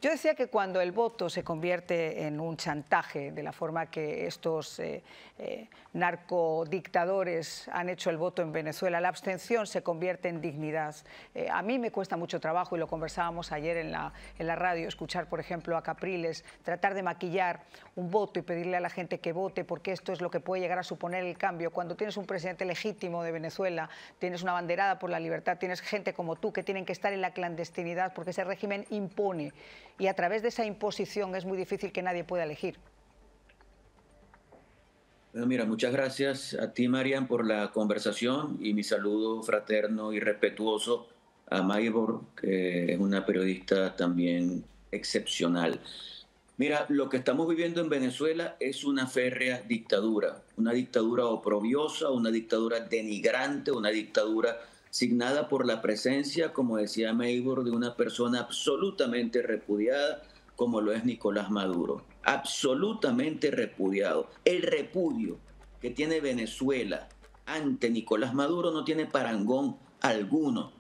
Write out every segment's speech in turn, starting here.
Yo decía que cuando el voto se convierte en un chantaje, de la forma que estos narcodictadores han hecho el voto en Venezuela, la abstención se convierte en dignidad. A mí me cuesta mucho trabajo, y lo conversábamos ayer en la radio, escuchar, por ejemplo, a Capriles tratar de maquillar un voto y pedirle a la gente que vote, porque esto es lo que puede llegar a suponer el cambio. Cuando tienes un presidente legítimo de Venezuela, tienes una banderada por la libertad, tienes gente como tú que tienen que estar en la clandestinidad porque ese régimen impone, y a través de esa imposición es muy difícil que nadie pueda elegir. Bueno, mira, muchas gracias a ti, Marian, por la conversación, y mi saludo fraterno y respetuoso a Maybor, que es una periodista también excepcional. Mira, lo que estamos viviendo en Venezuela es una férrea dictadura, una dictadura oprobiosa, una dictadura denigrante, una dictadura signada por la presencia, como decía Maybor, de una persona absolutamente repudiada, como lo es Nicolás Maduro. Absolutamente repudiado. El repudio que tiene Venezuela ante Nicolás Maduro no tiene parangón alguno.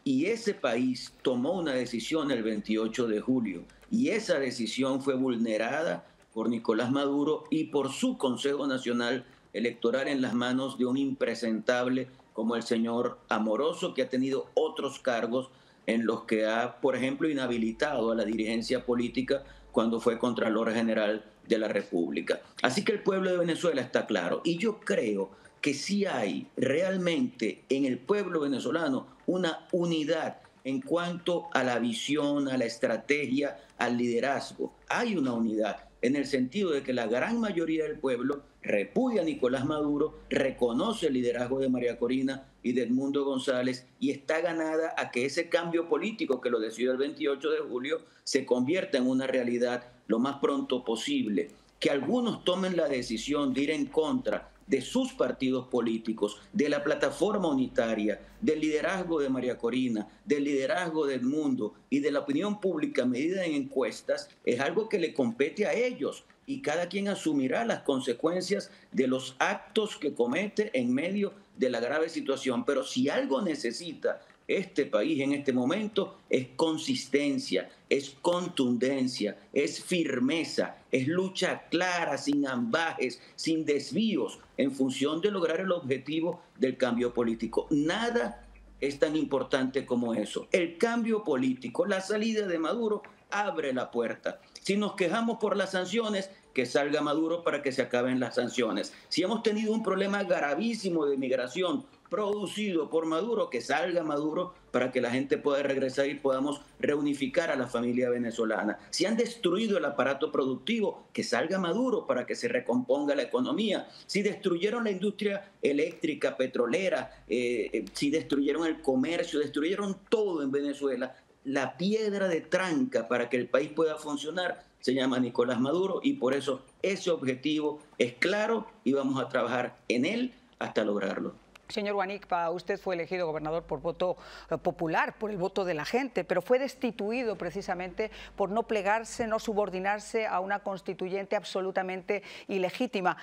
Y ese país tomó una decisión el 28 de julio, y esa decisión fue vulnerada por Nicolás Maduro y por su Consejo Nacional Electoral en las manos de un impresentable como el señor Amoroso, que ha tenido otros cargos en los que ha, por ejemplo, inhabilitado a la dirigencia política cuando fue Contralor General de la República. Así que el pueblo de Venezuela está claro, y yo creo que sí hay realmente en el pueblo venezolano una unidad en cuanto a la visión, a la estrategia, al liderazgo. Hay una unidad en el sentido de que la gran mayoría del pueblo repudia a Nicolás Maduro, reconoce el liderazgo de María Corina y de Edmundo González, y está ganada a que ese cambio político que lo decidió el 28 de julio se convierta en una realidad lo más pronto posible. Que algunos tomen la decisión de ir en contra de sus partidos políticos, de la plataforma unitaria, del liderazgo de María Corina, del liderazgo del Edmundo y de la opinión pública medida en encuestas, es algo que le compete a ellos, y cada quien asumirá las consecuencias de los actos que comete en medio de la grave situación. Pero si algo necesita este país en este momento es consistencia, es contundencia, es firmeza, es lucha clara, sin ambajes, sin desvíos, en función de lograr el objetivo del cambio político. Nada es tan importante como eso. El cambio político, la salida de Maduro, abre la puerta. Si nos quejamos por las sanciones, que salga Maduro para que se acaben las sanciones. Si hemos tenido un problema gravísimo de migración producido por Maduro, que salga Maduro para que la gente pueda regresar y podamos reunificar a la familia venezolana. Si han destruido el aparato productivo, que salga Maduro para que se recomponga la economía. Si destruyeron la industria eléctrica, petrolera, si destruyeron el comercio, destruyeron todo en Venezuela, la piedra de tranca para que el país pueda funcionar se llama Nicolás Maduro, y por eso ese objetivo es claro y vamos a trabajar en él hasta lograrlo. Señor Guanicpa, usted fue elegido gobernador por voto popular, por el voto de la gente, pero fue destituido precisamente por no plegarse, no subordinarse a una constituyente absolutamente ilegítima.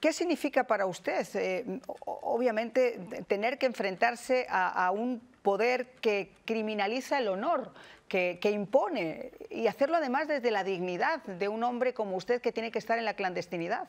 ¿Qué significa para usted, obviamente, tener que enfrentarse a un poder que criminaliza el honor, que impone, y hacerlo además desde la dignidad de un hombre como usted que tiene que estar en la clandestinidad?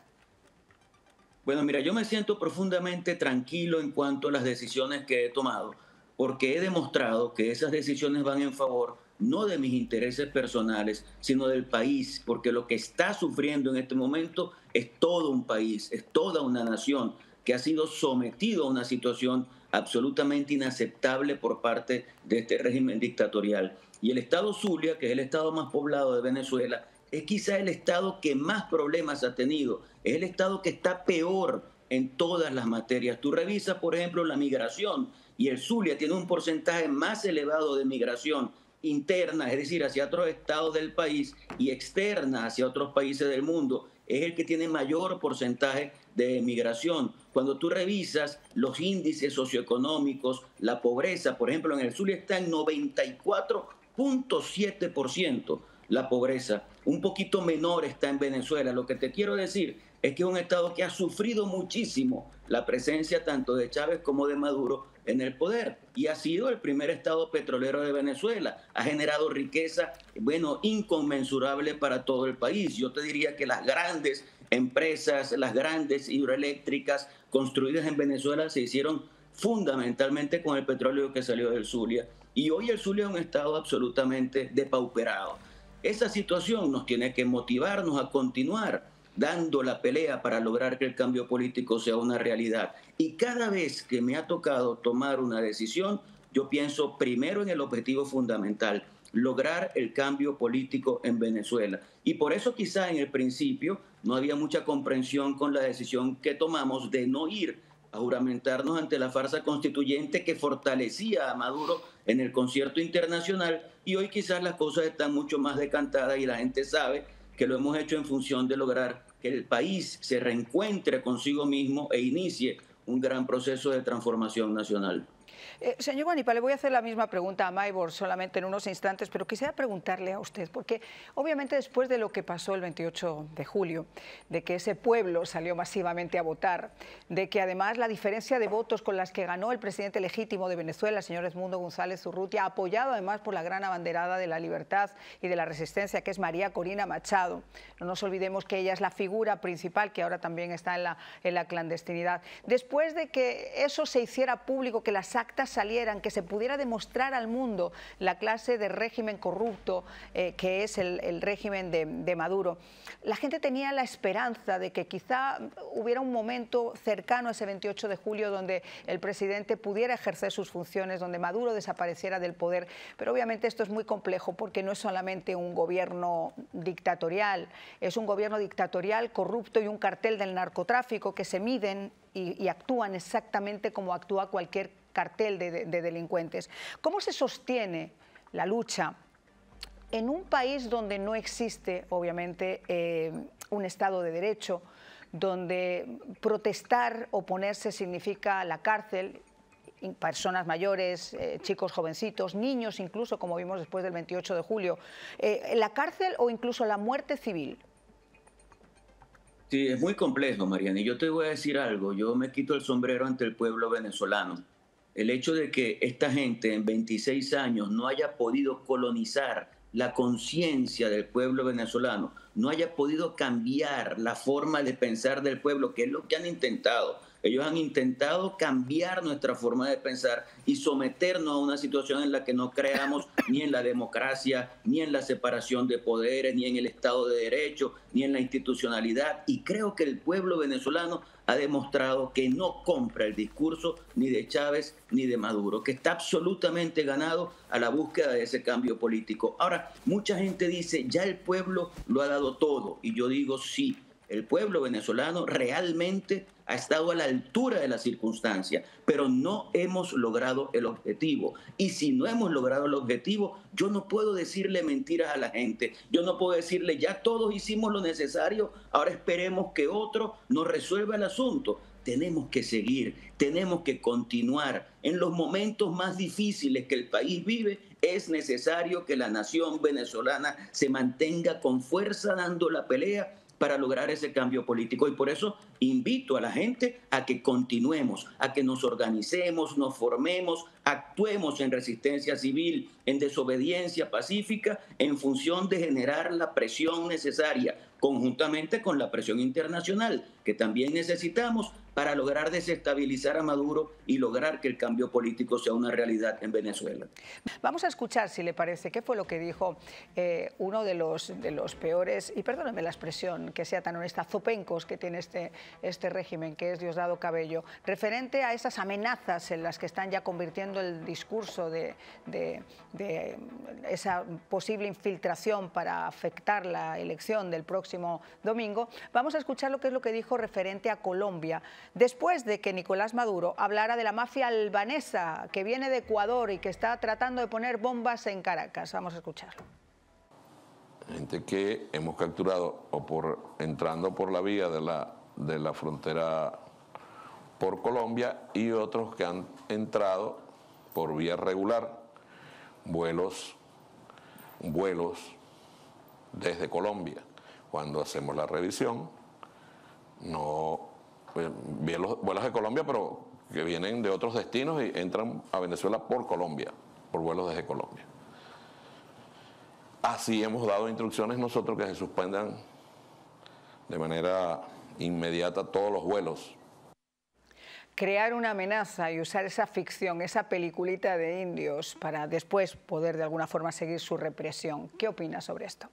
Bueno, mira, yo me siento profundamente tranquilo en cuanto a las decisiones que he tomado, porque he demostrado que esas decisiones van en favor no de mis intereses personales, sino del país, porque lo que está sufriendo en este momento es todo un país, es toda una nación que ha sido sometido a una situación absolutamente inaceptable por parte de este régimen dictatorial. Y el estado Zulia, que es el estado más poblado de Venezuela, es quizá el estado que más problemas ha tenido, es el estado que está peor en todas las materias. Tú revisas, por ejemplo, la migración, y el Zulia tiene un porcentaje más elevado de migración interna, es decir, hacia otros estados del país, y externa hacia otros países del mundo. Es el que tiene mayor porcentaje de migración. Cuando tú revisas los índices socioeconómicos, la pobreza, por ejemplo, en el Zulia está en 94,7%. La pobreza, un poquito menor está en Venezuela. Lo que te quiero decir es que es un Estado que ha sufrido muchísimo la presencia tanto de Chávez como de Maduro en el poder y ha sido el primer Estado petrolero de Venezuela. Ha generado riqueza, bueno, inconmensurable para todo el país. Yo te diría que las grandes empresas, las grandes hidroeléctricas construidas en Venezuela se hicieron fundamentalmente con el petróleo que salió del Zulia. Y hoy el Zulia es un estado absolutamente depauperado. Esa situación nos tiene que motivarnos a continuar dando la pelea para lograr que el cambio político sea una realidad. Y cada vez que me ha tocado tomar una decisión, yo pienso primero en el objetivo fundamental, lograr el cambio político en Venezuela. Y por eso quizá en el principio no había mucha comprensión con la decisión que tomamos de no ir a juramentarnos ante la farsa constituyente que fortalecía a Maduro en el concierto internacional, y hoy quizás las cosas están mucho más decantadas y la gente sabe que lo hemos hecho en función de lograr que el país se reencuentre consigo mismo e inicie un gran proceso de transformación nacional. Señor Guanipa, le voy a hacer la misma pregunta a Maybor solamente en unos instantes, pero quisiera preguntarle a usted, porque obviamente después de lo que pasó el 28 de julio, de que ese pueblo salió masivamente a votar, de que además la diferencia de votos con las que ganó el presidente legítimo de Venezuela, el señor Edmundo González Urrutia, apoyado además por la gran abanderada de la libertad y de la resistencia, que es María Corina Machado. No nos olvidemos que ella es la figura principal, que ahora también está en la clandestinidad. Después de que eso se hiciera público, que las actas salieran, que se pudiera demostrar al mundo la clase de régimen corrupto que es el régimen de Maduro, la gente tenía la esperanza de que quizá hubiera un momento cercano a ese 28 de julio donde el presidente pudiera ejercer sus funciones, donde Maduro desapareciera del poder, pero obviamente esto es muy complejo porque no es solamente un gobierno dictatorial, es un gobierno dictatorial, corrupto y un cartel del narcotráfico que se miden y actúan exactamente como actúa cualquier cartel de delincuentes. ¿Cómo se sostiene la lucha en un país donde no existe, obviamente, un Estado de Derecho, donde protestar, oponerse significa la cárcel, personas mayores, chicos jovencitos, niños incluso, como vimos después del 28 de julio, la cárcel o incluso la muerte civil? Sí, es muy complejo, Mariana, y yo te voy a decir algo, yo me quito el sombrero ante el pueblo venezolano. El hecho de que esta gente en 26 años no haya podido colonizar la conciencia del pueblo venezolano, no haya podido cambiar la forma de pensar del pueblo, que es lo que han intentado. Ellos han intentado cambiar nuestra forma de pensar y someternos a una situación en la que no creamos ni en la democracia, ni en la separación de poderes, ni en el Estado de Derecho, ni en la institucionalidad. Y creo que el pueblo venezolano ha demostrado que no compra el discurso ni de Chávez ni de Maduro, que está absolutamente ganado a la búsqueda de ese cambio político. Ahora, mucha gente dice, ya el pueblo lo ha dado todo, y yo digo sí. El pueblo venezolano realmente ha estado a la altura de las circunstancias, pero no hemos logrado el objetivo. Y si no hemos logrado el objetivo, yo no puedo decirle mentiras a la gente. Yo no puedo decirle, ya todos hicimos lo necesario, ahora esperemos que otro nos resuelva el asunto. Tenemos que seguir, tenemos que continuar. En los momentos más difíciles que el país vive, es necesario que la nación venezolana se mantenga con fuerza dando la pelea para lograr ese cambio político. Y por eso invito a la gente a que continuemos, a que nos organicemos, nos formemos, actuemos en resistencia civil, en desobediencia pacífica, en función de generar la presión necesaria, conjuntamente con la presión internacional, que también necesitamos para lograr desestabilizar a Maduro y lograr que el cambio político sea una realidad en Venezuela. Vamos a escuchar, si le parece, qué fue lo que dijo uno de los peores, y perdónenme la expresión que sea tan honesta, zopencos que tiene este régimen, que es Diosdado Cabello, referente a esas amenazas en las que están ya convirtiendo el discurso de esa posible infiltración para afectar la elección del próximo domingo. Vamos a escuchar lo que dijo referente a Colombia, después de que Nicolás Maduro hablara de la mafia albanesa que viene de Ecuador y que está tratando de poner bombas en Caracas. Vamos a escucharlo. Gente que hemos capturado entrando por la vía de la frontera por Colombia, y otros que han entrado por vía regular, vuelos desde Colombia. Cuando hacemos la revisión, No, pues, bien los vuelos de Colombia, pero que vienen de otros destinos y entran a Venezuela por Colombia, por vuelos desde Colombia. Así hemos dado instrucciones nosotros que se suspendan de manera inmediata todos los vuelos. Crear una amenaza y usar esa ficción, esa peliculita de indios para después poder de alguna forma seguir su represión. ¿Qué opina sobre esto?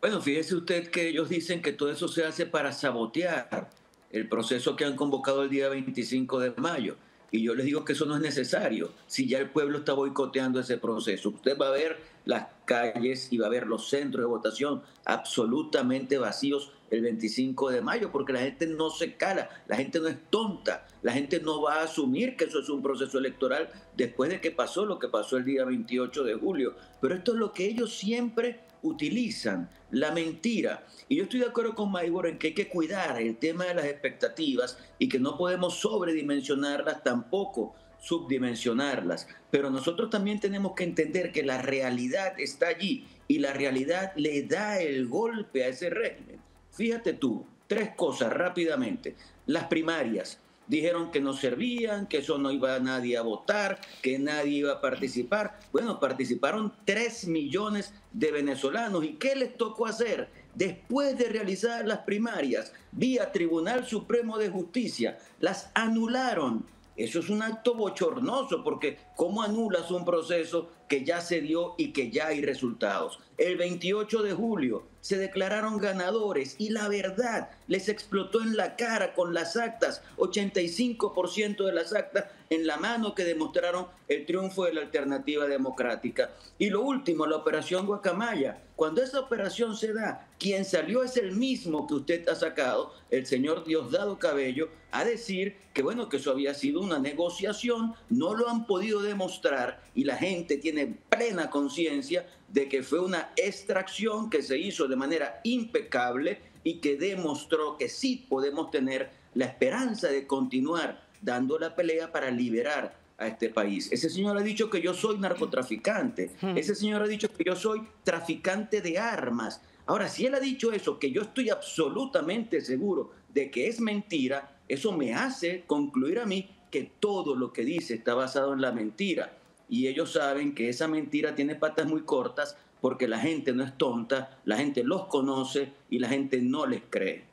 Bueno, fíjese usted que ellos dicen que todo eso se hace para sabotear el proceso que han convocado el día 25 de mayo. Y yo les digo que eso no es necesario, si ya el pueblo está boicoteando ese proceso. Usted va a ver las calles y va a ver los centros de votación absolutamente vacíos el 25 de mayo, porque la gente no se cala, la gente no es tonta, la gente no va a asumir que eso es un proceso electoral después de que pasó lo que pasó el día 28 de julio. Pero esto es lo que ellos siempre utilizan, la mentira. Y yo estoy de acuerdo con Maybor en que hay que cuidar el tema de las expectativas y que no podemos sobredimensionarlas, tampoco subdimensionarlas. Pero nosotros también tenemos que entender que la realidad está allí y la realidad le da el golpe a ese régimen. Fíjate tú, 3 cosas rápidamente. Las primarias. Dijeron que no servían, que eso no iba a nadie a votar, que nadie iba a participar. Bueno, participaron 3 millones de venezolanos. ¿Y qué les tocó hacer? Después de realizar las primarias, vía Tribunal Supremo de Justicia, las anularon. Eso es un acto bochornoso, porque ¿cómo anulas un proceso que ya se dio y que ya hay resultados? El 28 de julio se declararon ganadores y la verdad les explotó en la cara con las actas, 85% de las actas en la mano que demostraron el triunfo de la alternativa democrática. Y lo último, la operación Guacamaya. Cuando esa operación se da, quien salió es el mismo que usted ha sacado, el señor Diosdado Cabello, a decir que bueno, que eso había sido una negociación, no lo han podido demostrar y la gente tiene plena conciencia de que fue una extracción que se hizo de manera impecable y que demostró que sí podemos tener la esperanza de continuar dando la pelea para liberar a este país. Ese señor ha dicho que yo soy narcotraficante, ese señor ha dicho que yo soy traficante de armas. Ahora, si él ha dicho eso, que yo estoy absolutamente seguro de que es mentira, eso me hace concluir a mí que todo lo que dice está basado en la mentira. Y ellos saben que esa mentira tiene patas muy cortas porque la gente no es tonta, la gente los conoce y la gente no les cree.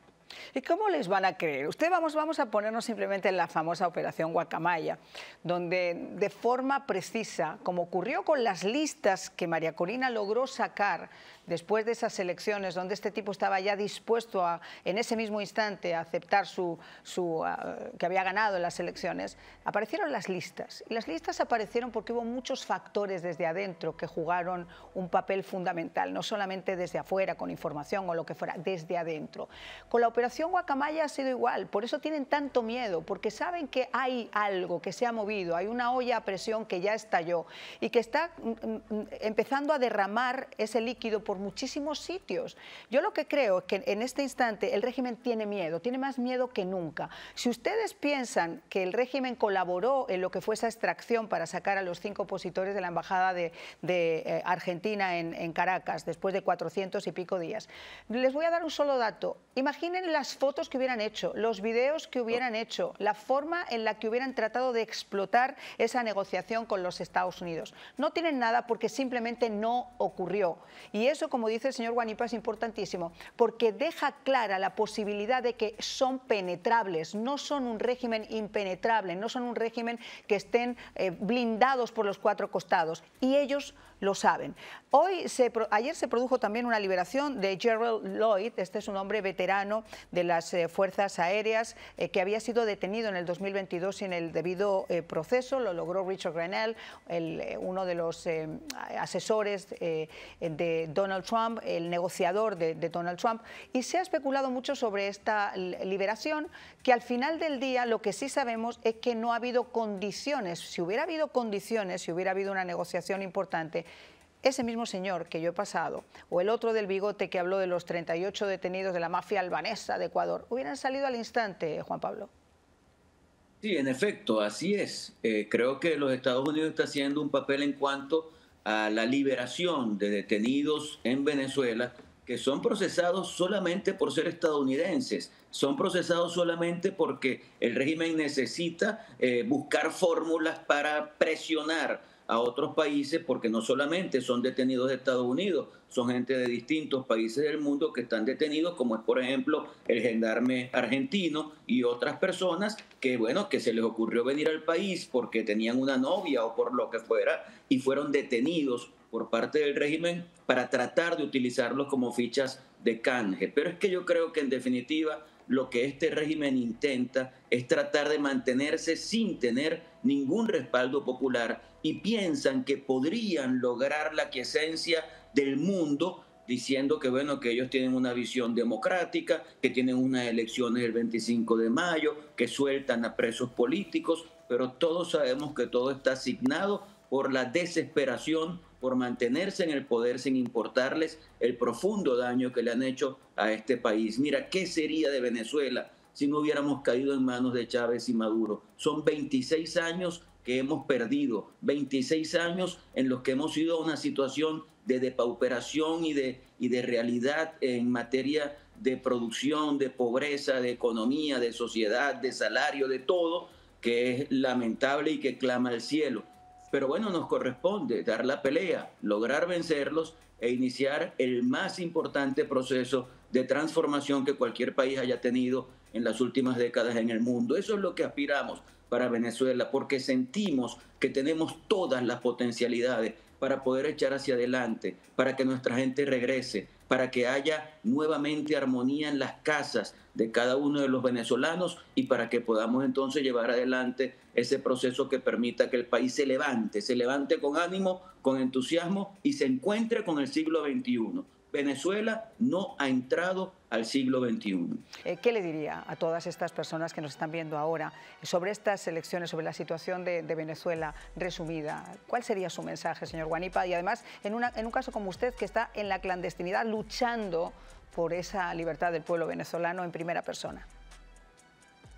¿Y cómo les van a creer? Vamos a ponernos simplemente en la famosa operación Guacamaya, donde de forma precisa, como ocurrió con las listas que María Corina logró sacar después de esas elecciones, donde este tipo estaba ya dispuesto a, en ese mismo instante, a aceptar que había ganado en las elecciones, aparecieron las listas. Y las listas aparecieron porque hubo muchos factores desde adentro que jugaron un papel fundamental, no solamente desde afuera, con información o lo que fuera, desde adentro. Con la operación Guacamaya ha sido igual, por eso tienen tanto miedo, porque saben que hay algo que se ha movido, hay una olla a presión que ya estalló y que está empezando a derramar ese líquido por muchísimos sitios. Yo lo que creo es que en este instante el régimen tiene miedo, tiene más miedo que nunca. Si ustedes piensan que el régimen colaboró en lo que fue esa extracción para sacar a los 5 opositores de la embajada de Argentina en Caracas después de 400 y pico días, les voy a dar un solo dato. Imaginen las fotos que hubieran hecho, los videos que hubieran hecho, la forma en la que hubieran tratado de explotar esa negociación con los Estados Unidos. No tienen nada porque simplemente no ocurrió. Y eso, como dice el señor Guanipa, es importantísimo, porque deja clara la posibilidad de que son penetrables, no son un régimen impenetrable, no son un régimen que estén blindados por los 4 costados, y ellos lo saben. Ayer se produjo también una liberación de Gerald Lloyd, este es un hombre veterano de las Fuerzas Aéreas que había sido detenido en el 2022 sin el debido proceso. Lo logró Richard Grenell, uno de los asesores de Donald Trump, el negociador de Donald Trump, y se ha especulado mucho sobre esta liberación, que al final del día lo que sí sabemos es que no ha habido condiciones. Si hubiera habido condiciones, si hubiera habido una negociación importante, ese mismo señor que yo he pasado, o el otro del bigote que habló de los 38 detenidos de la mafia albanesa de Ecuador, hubieran salido al instante, Juan Pablo. Sí, en efecto, así es. Creo que los Estados Unidos está haciendo un papel en cuanto a la liberación de detenidos en Venezuela que son procesados solamente por ser estadounidenses, son procesados solamente porque el régimen necesita buscar fórmulas para presionar a otros países, porque no solamente son detenidos de Estados Unidos, son gente de distintos países del mundo que están detenidos, como es por ejemplo el gendarme argentino y otras personas que, bueno, que se les ocurrió venir al país porque tenían una novia o por lo que fuera y fueron detenidos por parte del régimen para tratar de utilizarlos como fichas de canje. Pero es que yo creo que en definitiva lo que este régimen intenta es tratar de mantenerse sin tener ningún respaldo popular y piensan que podrían lograr la quiesencia del mundo diciendo que, bueno, que ellos tienen una visión democrática, que tienen unas elecciones el 25 de mayo, que sueltan a presos políticos, pero todos sabemos que todo está asignado por la desesperación por mantenerse en el poder sin importarles el profundo daño que le han hecho a este país. Mira, ¿qué sería de Venezuela si no hubiéramos caído en manos de Chávez y Maduro? Son 26 años que hemos perdido, 26 años en los que hemos ido a una situación de depauperación y de realidad en materia de producción, de pobreza, de economía, de sociedad, de salario, de todo, que es lamentable y que clama al cielo. Pero bueno, nos corresponde dar la pelea, lograr vencerlos e iniciar el más importante proceso de transformación que cualquier país haya tenido en las últimas décadas en el mundo. Eso es lo que aspiramos para Venezuela, porque sentimos que tenemos todas las potencialidades para poder echar hacia adelante, para que nuestra gente regrese, para que haya nuevamente armonía en las casas de cada uno de los venezolanos y para que podamos entonces llevar adelante ese proceso que permita que el país se levante con ánimo, con entusiasmo y se encuentre con el siglo XXI. Venezuela no ha entrado al siglo XXI. ¿Qué le diría a todas estas personas que nos están viendo ahora sobre estas elecciones, sobre la situación de Venezuela resumida? ¿Cuál sería su mensaje, señor Guanipa? Y además, en un caso como usted, que está en la clandestinidad luchando por esa libertad del pueblo venezolano en primera persona.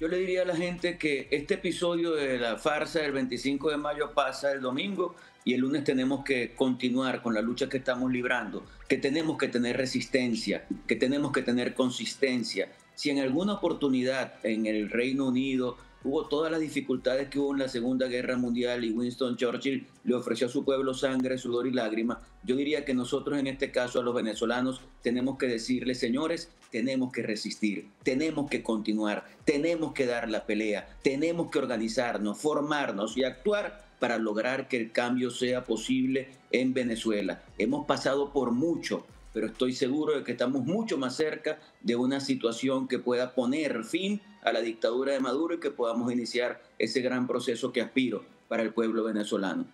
Yo le diría a la gente que este episodio de la farsa del 25 de mayo pasa el domingo y el lunes tenemos que continuar con la lucha que estamos librando, que tenemos que tener resistencia, que tenemos que tener consistencia. Si en alguna oportunidad en el Reino Unido hubo todas las dificultades que hubo en la Segunda Guerra Mundial y Winston Churchill le ofreció a su pueblo sangre, sudor y lágrimas, yo diría que nosotros en este caso a los venezolanos tenemos que decirles, señores, tenemos que resistir, tenemos que continuar, tenemos que dar la pelea, tenemos que organizarnos, formarnos y actuar para lograr que el cambio sea posible en Venezuela. Hemos pasado por mucho, pero estoy seguro de que estamos mucho más cerca de una situación que pueda poner fin a la dictadura de Maduro y que podamos iniciar ese gran proceso que aspiro para el pueblo venezolano.